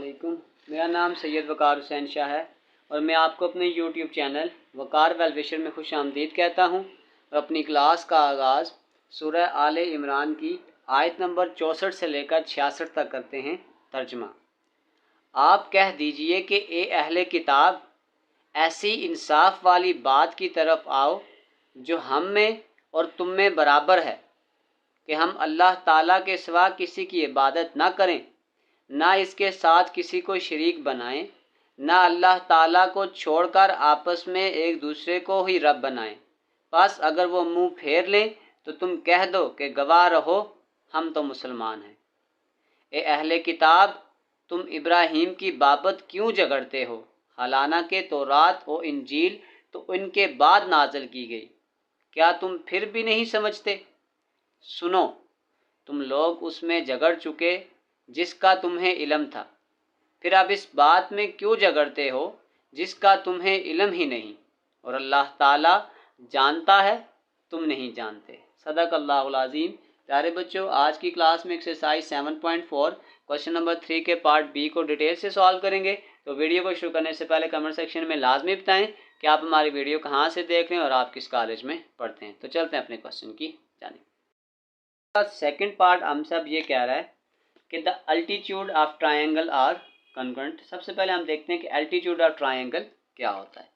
अस्सलामुअलैकुम। मेरा नाम सैयद वकार हुसैन शाह है और मैं आपको अपने यूट्यूब चैनल वकार वेल विशर में खुश आमदीद कहता हूँ और अपनी क्लास का आगाज़ सूरह आले इमरान की आयत नंबर 64 से लेकर 66 तक करते हैं। तर्जमा। आप कह दीजिए कि ए अहले किताब, ऐसी इंसाफ वाली बात की तरफ आओ जो हम में और तुम में बराबर है कि हम अल्लाह ताला के सिवा किसी की इबादत ना करें, ना इसके साथ किसी को शरीक बनाएं, ना अल्लाह ताला को छोड़कर आपस में एक दूसरे को ही रब बनाएं। बस अगर वो मुंह फेर लें तो तुम कह दो कि गवाह रहो, हम तो मुसलमान हैं। ए अहले किताब, तुम इब्राहीम की बाबत क्यों झगड़ते हो? हालांकि के तौरात और इंजील तो इनके बाद नाज़िल की गई, क्या तुम फिर भी नहीं समझते? सुनो, तुम लोग उसमें झगड़ चुके जिसका तुम्हें इल्म था, फिर अब इस बात में क्यों झगड़ते हो जिसका तुम्हें इल्म ही नहीं, और अल्लाह ताला जानता है, तुम नहीं जानते। सदक़ल्लाहुल अज़ीम। प्यारे बच्चों, आज की क्लास में एक्सरसाइज 7.4 क्वेश्चन नंबर 3 के पार्ट बी को डिटेल से सॉल्व करेंगे। तो वीडियो को शुरू करने से पहले कमेंट सेक्शन में लाजमी बताएं कि आप हमारी वीडियो कहाँ से देख रहे हैं और आप किस कॉलेज में पढ़ते हैं। तो चलते हैं अपने क्वेश्चन की जानिब। सेकंड पार्ट हमसे अब ये कह रहा है कि the altitude of triangle are concurrent. सबसे पहले हम देखते हैं कि अल्टीट्यूड ऑफ ट्रायंगल क्या होता है।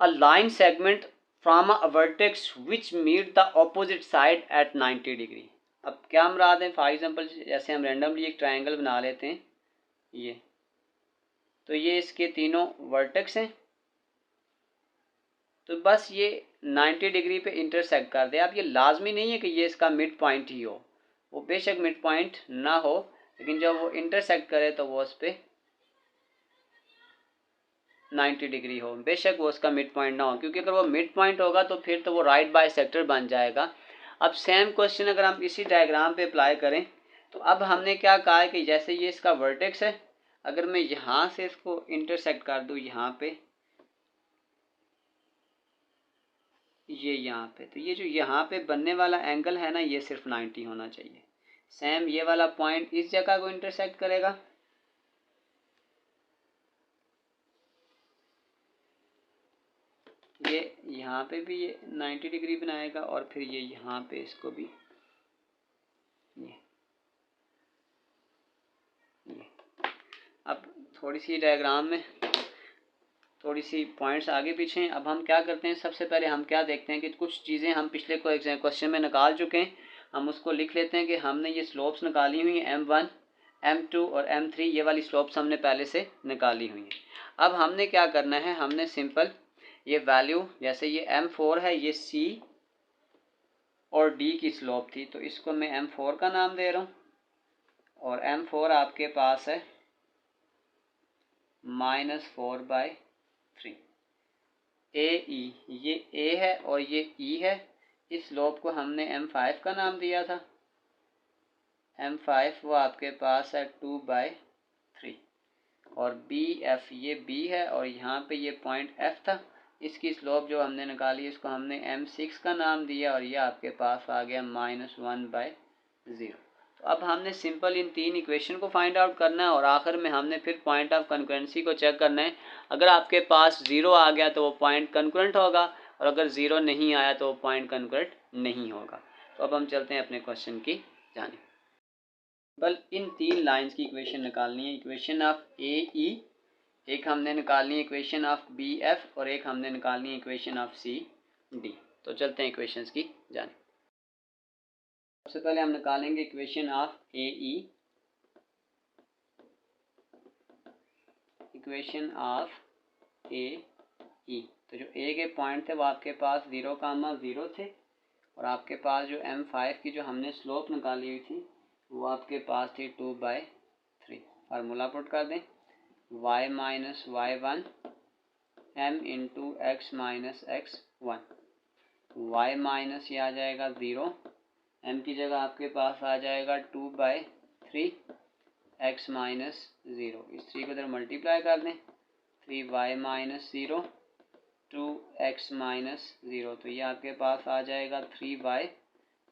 A line segment from a vertex which meet the opposite side at 90 degree. अब क्या मुराद है? फॉर एग्जांपल जैसे हम रैंडमली एक ट्रायंगल बना लेते हैं, ये तो ये इसके तीनों वर्टेक्स हैं, तो बस ये 90 डिग्री पे इंटरसेक्ट कर दे। अब ये लाजमी नहीं है कि ये इसका मिड पॉइंट ही हो, वो बेशक मिड पॉइंट ना हो, लेकिन जब वो इंटरसेक्ट करे तो वो उस पर 90 डिग्री हो, बेशक वो उसका मिड पॉइंट ना हो, क्योंकि अगर वो मिड पॉइंट होगा तो फिर तो वो राइट बाइसेक्टर बन जाएगा। अब सेम क्वेश्चन अगर हम इसी डायग्राम पे अप्लाई करें तो अब हमने क्या कहा है कि जैसे ये इसका वर्टेक्स है, अगर मैं यहाँ से इसको इंटरसेक्ट कर दूँ यहाँ पे, ये यहाँ पे, तो ये जो यहाँ पे बनने वाला एंगल है ना, ये सिर्फ 90 होना चाहिए। सेम ये वाला पॉइंट इस जगह को इंटरसेक्ट करेगा, ये यहाँ पे भी ये 90 डिग्री बनाएगा और फिर ये यहाँ पे इसको भी ये अब थोड़ी सी डायग्राम में थोड़ी सी पॉइंट्स आगे पीछे हैं। अब हम क्या करते हैं, सबसे पहले हम क्या देखते हैं कि कुछ चीज़ें हम पिछले क्वेश्चन में निकाल चुके हैं, हम उसको लिख लेते हैं कि हमने ये स्लोप्स निकाली हुई हैं, M1 M2 और M3, ये वाली स्लोप्स हमने पहले से निकाली हुई हैं। अब हमने क्या करना है, हमने सिंपल ये वैल्यू, जैसे ये M4 है, ये C और D की स्लोप थी, तो इसको मैं M4 का नाम दे रहा हूँ, और M4 आपके पास है -4/3। AE, ये A है और ये E है, इस स्लोप को हमने M5 का नाम दिया था। M5 वो आपके पास है 2/3, और BF ये B है और यहाँ पे ये पॉइंट F था, इसकी स्लोप जो हमने निकाली इसको हमने M6 का नाम दिया और ये आपके पास आ गया -1/0। तो अब हमने सिंपल इन तीन इक्वेशन को फाइंड आउट करना है और आखिर में हमने फिर पॉइंट ऑफ कंकरेंसी को चेक करना है। अगर आपके पास 0 आ गया तो वो पॉइंट कंकरेंट होगा, और अगर 0 नहीं आया तो वो पॉइंट कंकरेंट नहीं होगा। तो अब हम चलते हैं अपने क्वेश्चन की जानिब। बल इन तीन लाइंस की इक्वेशन निकालनी है, इक्वेशन ऑफ AE, एक हमने निकालनी है इक्वेशन ऑफ BF, और एक हमने निकालनी है इक्वेशन ऑफ CD। तो चलते हैं इक्वेशंस की जानिब। सबसे पहले हम निकालेंगे equation of AE, equation of AE। तो जो A के पॉइंट थे वो आपके पास 0,0 थे, और आपके पास जो M5 की जो हमने स्लोप निकाली हुई थी वो आपके पास थी 2/3। फार्मूला पुट कर दें, y - y1 m into x - x1, y minus ये आ जाएगा 0, m की जगह आपके पास आ जाएगा 2/3, x - 0, इस 3 को इधर मल्टीप्लाई कर दें, 3y - 0 2x - 0, तो ये आपके पास आ जाएगा 3y,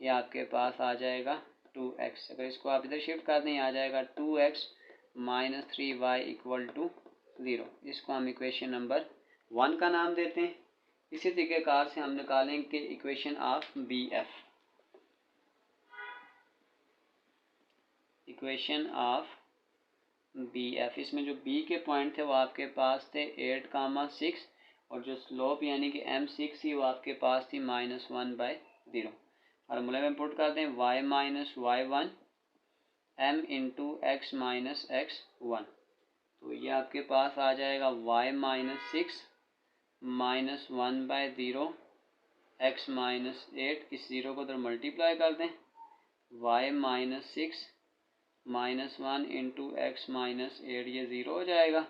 ये आपके पास आ जाएगा 2x। अगर इसको आप इधर शिफ्ट कर दें आ जाएगा 2x minus 3y equal to 0। इसको हम इक्वेशन नंबर 1 का नाम देते हैं। इसी तरीक़ेकार से हम निकालेंगे equation of B F. Equation of B F, इसमें जो बी के पॉइंट थे वो आपके पास थे 8, 6 और जो स्लोप यानी कि m6 थी वो आपके पास थी -1/0। फार्मूले में पुट कर दें y minus y1 m into x minus x1। तो ये आपके पास आ जाएगा y माइनस 6 -1/0 x माइनस 8। इस ज़ीरो को उधर मल्टीप्लाई कर दें y minus 6 -1 into x minus 8, ये ज़ीरो हो जाएगा।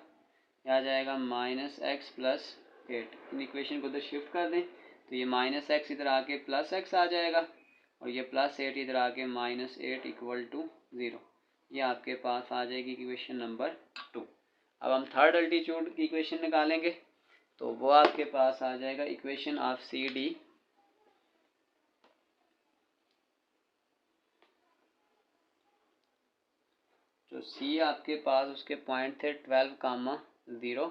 यह आ जाएगा -x प्लस 8। इन इक्वेशन को उधर शिफ्ट कर दें तो ये -x इधर आके +x आ जाएगा और ये +8 इधर आके -8 इक्वल टू 0। ये आपके पास आ जाएगी इक्वेशन नंबर 2। अब हम थर्ड अल्टीट्यूड की इक्वेशन निकालेंगे तो वो आपके पास आ जाएगा इक्वेशन ऑफ सी डी। जो सी आपके पास उसके पॉइंट थे 12, 0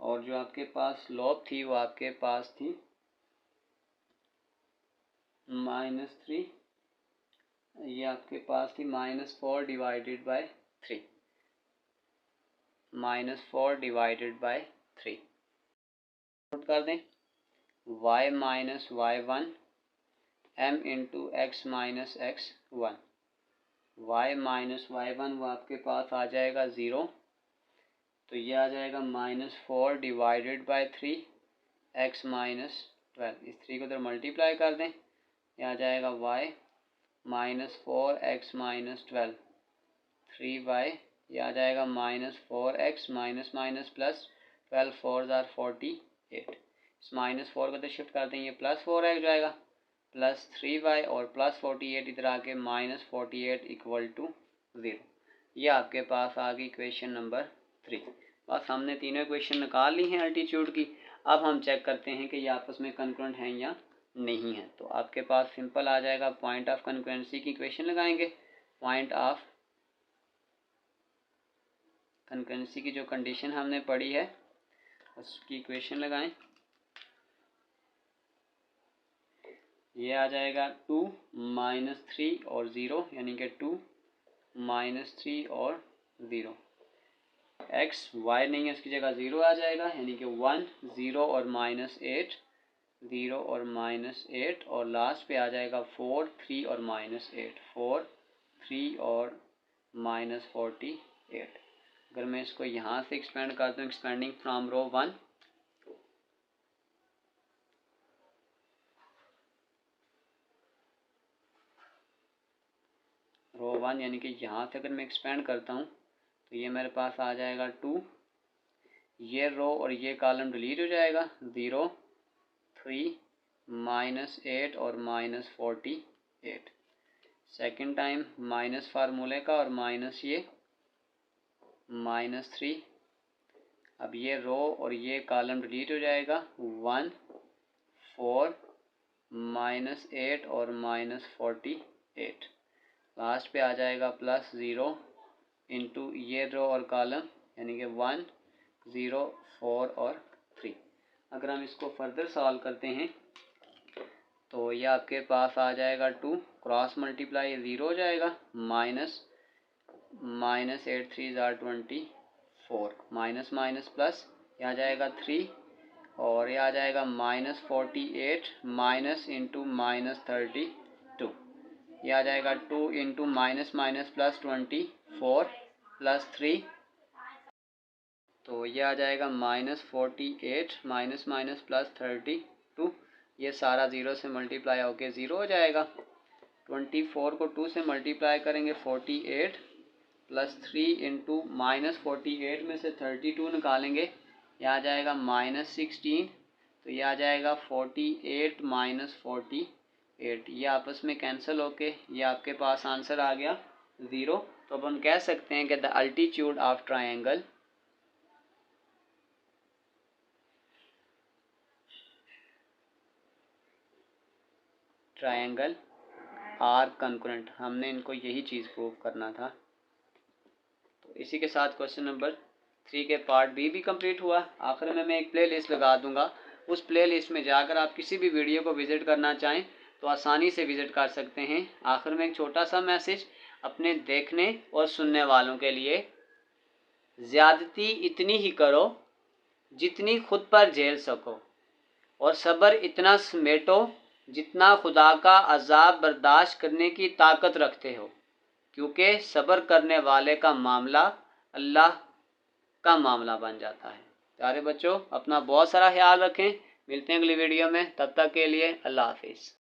और जो आपके पास स्लोप थी वो आपके पास थी -3। ये आपके पास थी -4 divided by 3। -4 divided by 3 note कर दें y minus y1 m into x minus x1। y minus y1 वो आपके पास आ जाएगा 0। तो ये आ जाएगा -4 डिवाइडेड बाय 3 x माइनस 12। इस 3 को उधर मल्टीप्लाई कर दें ये आ जाएगा y minus 4x minus 12 3y। ये आ जाएगा -4x माइनस माइनस प्लस 12 4 ज़ार 48। इस -4 को तो शिफ्ट कर दें ये +4x जाएगा प्लस 3y और प्लस 48 इधर आके -48 इक्वल टू 0। ये आपके पास आ गई इक्वेशन नंबर 3। बस हमने तीनों इक्वेशन निकाल ली हैं अल्टीट्यूड की। अब हम चेक करते हैं कि ये आपस में कंकरेंट हैं या नहीं है। तो आपके पास सिंपल आ जाएगा पॉइंट ऑफ कंकरेंसी की इक्वेशन लगाएंगे। पॉइंट ऑफ कंकरेंसी की जो कंडीशन हमने पढ़ी है उसकी इक्वेशन लगाएं। ये आ जाएगा 2 -3 और 0 यानी कि 2 -3 और 0। x y नहीं है उसकी जगह 0 आ जाएगा यानी कि 1 0 और -8 0 और -8 और लास्ट पे आ जाएगा 4 3 और -8 4 3 और -48। अगर मैं इसको यहाँ से एक्सपेंड करता हूँ एक्सपेंडिंग फ्रॉम रो 1 यानी कि यहाँ से अगर मैं एक्सपेंड करता हूँ तो ये मेरे पास आ जाएगा 2। ये रो और ये कॉलम डिलीट हो जाएगा 0 3 -8 और -48। सेकंड टाइम माइनस फार्मूले का और माइनस ये -3। अब ये रो और ये कॉलम डिलीट हो जाएगा 1 4 -8 और -48। लास्ट पे आ जाएगा +0 इंटू ये रो और कॉलम यानी कि 1 0 4 और 3। अगर हम इसको फर्दर सॉल्व करते हैं तो ये आपके पास आ जाएगा 2 क्रॉस मल्टीप्लाई 0 हो जाएगा -8 3 ज़ार 24 माइनस माइनस प्लस ये आ जाएगा 3 और ये आ जाएगा -48 माइनस इंटू -32। ये आ जाएगा 2 into minus minus plus 24 plus 3। तो ये आ जाएगा -48 माइनस माइनस प्लस 32। ये सारा 0 से मल्टीप्लाई होके 0 हो जाएगा। 24 को 2 से मल्टीप्लाई करेंगे 48 प्लस 3 इंटू -48 में से 32 निकालेंगे ये आ जाएगा -16। तो ये आ जाएगा 48 -48। ये आपस में कैंसिल होके ये आपके पास आंसर आ गया 0। तो अब हम कह सकते हैं कि the altitude of triangle are concurrent, हमने इनको यही चीज़ प्रूव करना था। तो इसी के साथ क्वेश्चन नंबर 3 के पार्ट बी भी कंप्लीट हुआ। आखिर में मैं एक प्ले लिस्ट लगा दूंगा, उस प्ले लिस्ट में जाकर आप किसी भी वीडियो को विज़िट करना चाहें तो आसानी से विज़िट कर सकते हैं। आखिर में एक छोटा सा मैसेज अपने देखने और सुनने वालों के लिए, ज़्यादती इतनी ही करो जितनी खुद पर झेल सको, और सब्र इतना समेटो जितना खुदा का अज़ाब बर्दाश्त करने की ताकत रखते हो, क्योंकि सब्र करने वाले का मामला अल्लाह का मामला बन जाता है। प्यारे बच्चों, अपना बहुत सारा ख्याल रखें। मिलते हैं अगली वीडियो में, तब तक के लिए अल्लाह हाफिज़।